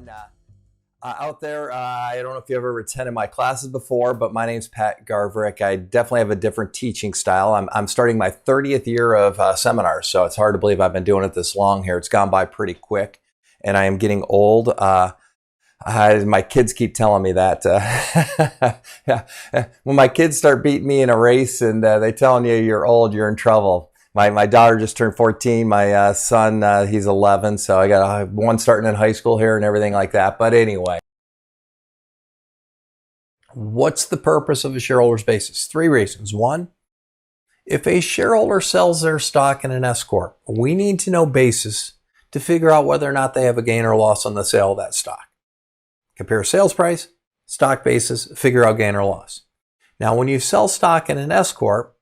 everyone. Out there, I don't know if you ever attended my classes before, but my name's Pat Garverick. I definitely have a different teaching style. I'm starting my 30th year of seminars, so it's hard to believe I've been doing it this long here. It's gone by pretty quick, and I am getting old. My kids keep telling me that. Yeah. When my kids start beating me in a race and they telling you you're old, you're in trouble. My daughter just turned 14. My son, he's 11. So I got one starting in high school here and everything like that. But anyway, what's the purpose of a shareholder's basis? 3 reasons. 1, if a shareholder sells their stock in an S Corp, we need to know basis to figure out whether or not they have a gain or loss on the sale of that stock. Compare sales price, stock basis, figure out gain or loss. Now, when you sell stock in an S Corp,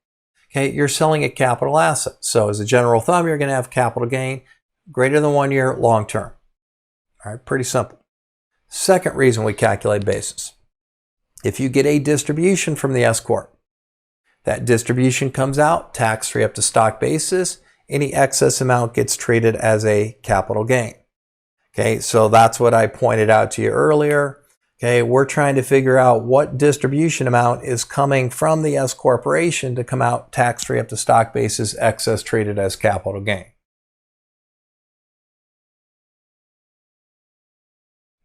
okay, you're selling a capital asset. So as a general thumb, you're going to have capital gain greater than 1 year long term. All right, pretty simple. Second reason we calculate basis. If you get a distribution from the S Corp, that distribution comes out tax-free up to stock basis. Any excess amount gets treated as a capital gain. Okay, so that's what I pointed out to you earlier. Okay, we're trying to figure out what distribution amount is coming from the S corporation to come out tax-free up to stock basis, excess treated as capital gain.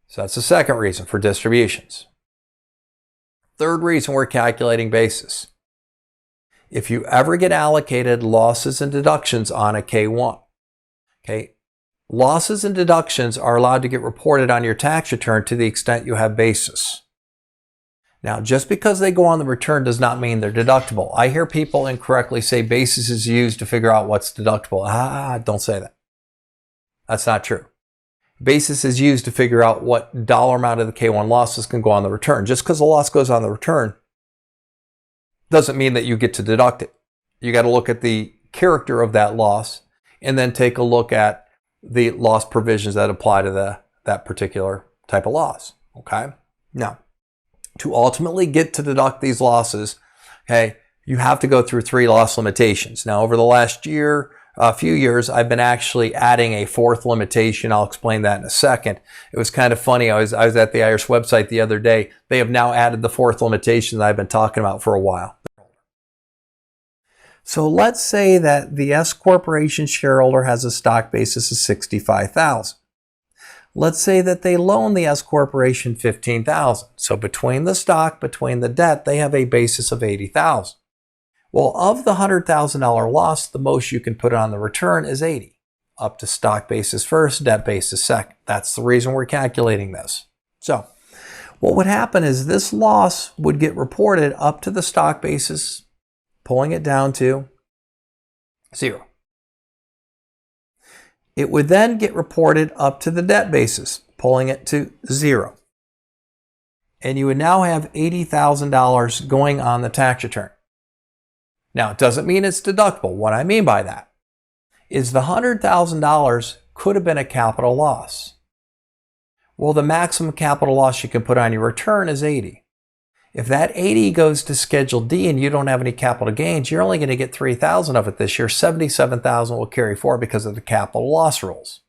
So that's the second reason for distributions. Third reason we're calculating basis. If you ever get allocated losses and deductions on a K1, okay, losses and deductions are allowed to get reported on your tax return to the extent you have basis. Now, just because they go on the return does not mean they're deductible. I hear people incorrectly say basis is used to figure out what's deductible. Don't say that. That's not true. Basis is used to figure out what dollar amount of the K1 losses can go on the return. Just because a loss goes on the return doesn't mean that you get to deduct it. You got to look at the character of that loss and then take a look at the loss provisions that apply to that particular type of loss. Okay. Now, to ultimately get to deduct these losses, okay, you have to go through 3 loss limitations. Now, over the last few years, I've been actually adding a 4th limitation. I'll explain that in a second. It was kind of funny. I was at the Irish website the other day. They have now added the 4th limitation that I've been talking about for a while. So let's say that the S corporation shareholder has a stock basis of $65,000. Let's say that they loan the S corporation $15,000. So between the stock, between the debt, they have a basis of $80,000. Well, of the $100,000 loss, the most you can put on the return is $80,000. Up to stock basis first, debt basis second. That's the reason we're calculating this. So what would happen is this loss would get reported up to the stock basis, pulling it down to 0. It would then get reported up to the debt basis, pulling it to 0. And you would now have $80,000 going on the tax return. Now, it doesn't mean it's deductible. What I mean by that is the $100,000 could have been a capital loss. Well, the maximum capital loss you can put on your return is $80,000. If that $80,000 goes to Schedule D and you don't have any capital gains, you're only going to get $3,000 of it this year. $77,000 will carry forward because of the capital loss rules.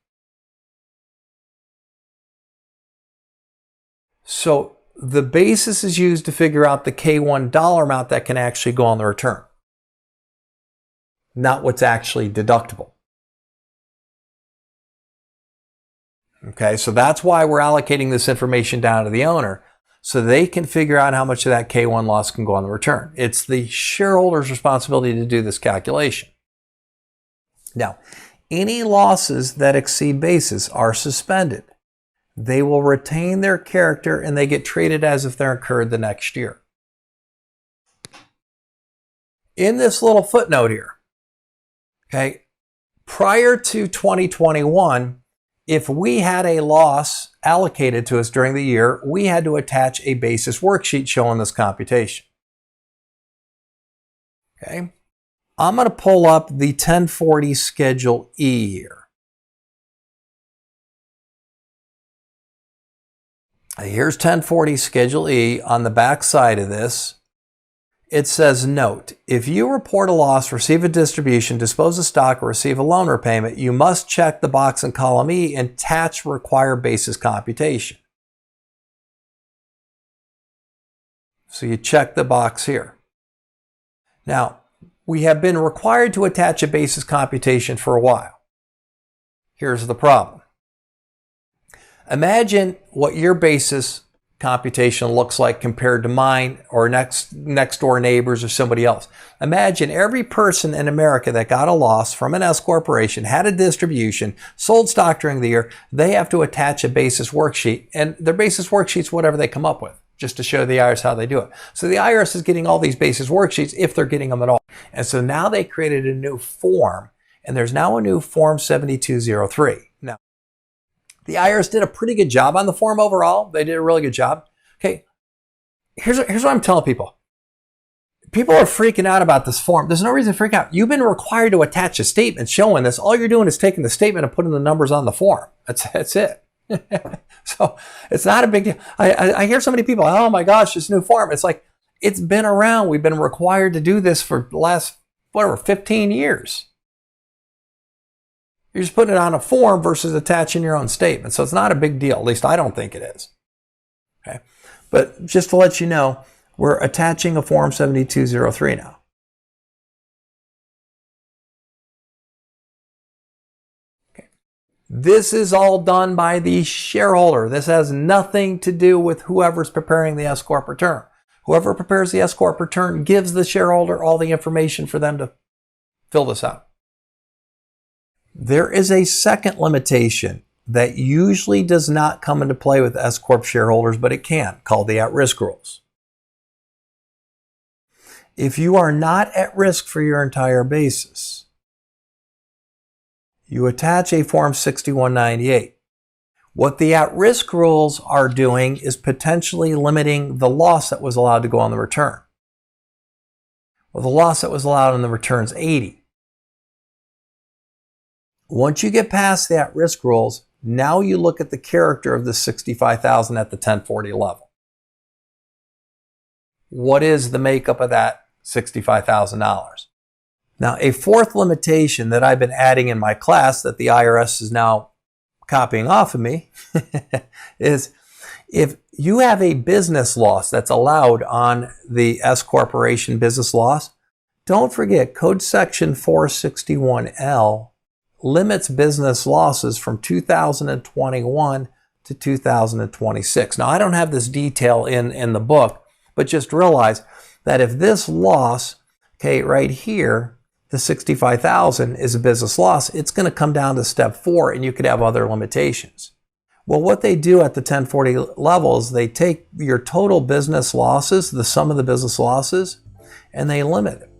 So the basis is used to figure out the K1 dollar amount that can actually go on the return, not what's actually deductible. Okay, so that's why we're allocating this information down to the owner, so they can figure out how much of that K1 loss can go on the return. It's the shareholder's responsibility to do this calculation. Now, any losses that exceed basis are suspended. They will retain their character and they get treated as if they're incurred the next year. In this little footnote here, okay, prior to 2021, if we had a loss allocated to us during the year, we had to attach a basis worksheet showing this computation. Okay, I'm going to pull up the 1040 Schedule E here. Here's 1040 Schedule E. On the back side of this, It says, note, if you report a loss, receive a distribution, dispose of stock, or receive a loan repayment, you must check the box in column E and attach required basis computation. So you check the box here. Now, we have been required to attach a basis computation for a while. Here's the problem. Imagine what your basis computation looks like compared to mine or next door neighbors or somebody else. Imagine every person in America that got a loss from an S corporation, had a distribution, sold stock during the year, they have to attach a basis worksheet, and their basis worksheet's whatever they come up with, just to show the IRS how they do it. So the IRS is getting all these basis worksheets if they're getting them at all. And so now they created a new form, and there's now a new Form 7203. Now, the IRS did a pretty good job on the form overall. They did a really good job. Okay, here's what I'm telling people. People are freaking out about this form. There's no reason to freak out. You've been required to attach a statement showing this. All you're doing is taking the statement and putting the numbers on the form. That's it. So it's not a big deal. I hear so many people, oh my gosh, this new form. It's like, it's been around. We've been required to do this for the last, 15 years. You're just putting it on a form versus attaching your own statement. So it's not a big deal. At least I don't think it is. Okay. But just to let you know, we're attaching a Form 7203 now. Okay. This is all done by the shareholder. This has nothing to do with whoever's preparing the S Corp return. Whoever prepares the S Corp return gives the shareholder all the information for them to fill this out. There is a second limitation that usually does not come into play with S Corp shareholders, but it can, called the at-risk rules. If you are not at risk for your entire basis, you attach a Form 6198. What the at-risk rules are doing is potentially limiting the loss that was allowed to go on the return. Well, the loss that was allowed on the return is 80. Once you get past the at-risk rules, now you look at the character of the $65,000 at the 1040 level. What is the makeup of that $65,000? Now, a fourth limitation that I've been adding in my class that the IRS is now copying off of me is if you have a business loss that's allowed on the S Corporation business loss, don't forget Code Section 461L limits business losses from 2021 to 2026. Now, I don't have this detail in the book, but just realize that if this loss, okay, right here, the $65,000 is a business loss, it's going to come down to step 4, and you could have other limitations. Well, what they do at the 1040 level is they take your total business losses, the sum of the business losses, and they limit it.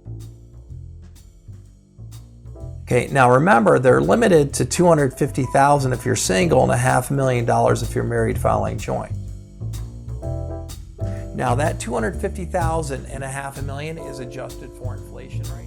Okay, now remember, they're limited to $250,000 if you're single and $500,000 if you're married filing joint. Now that $250,000 and $500,000 is adjusted for inflation rate.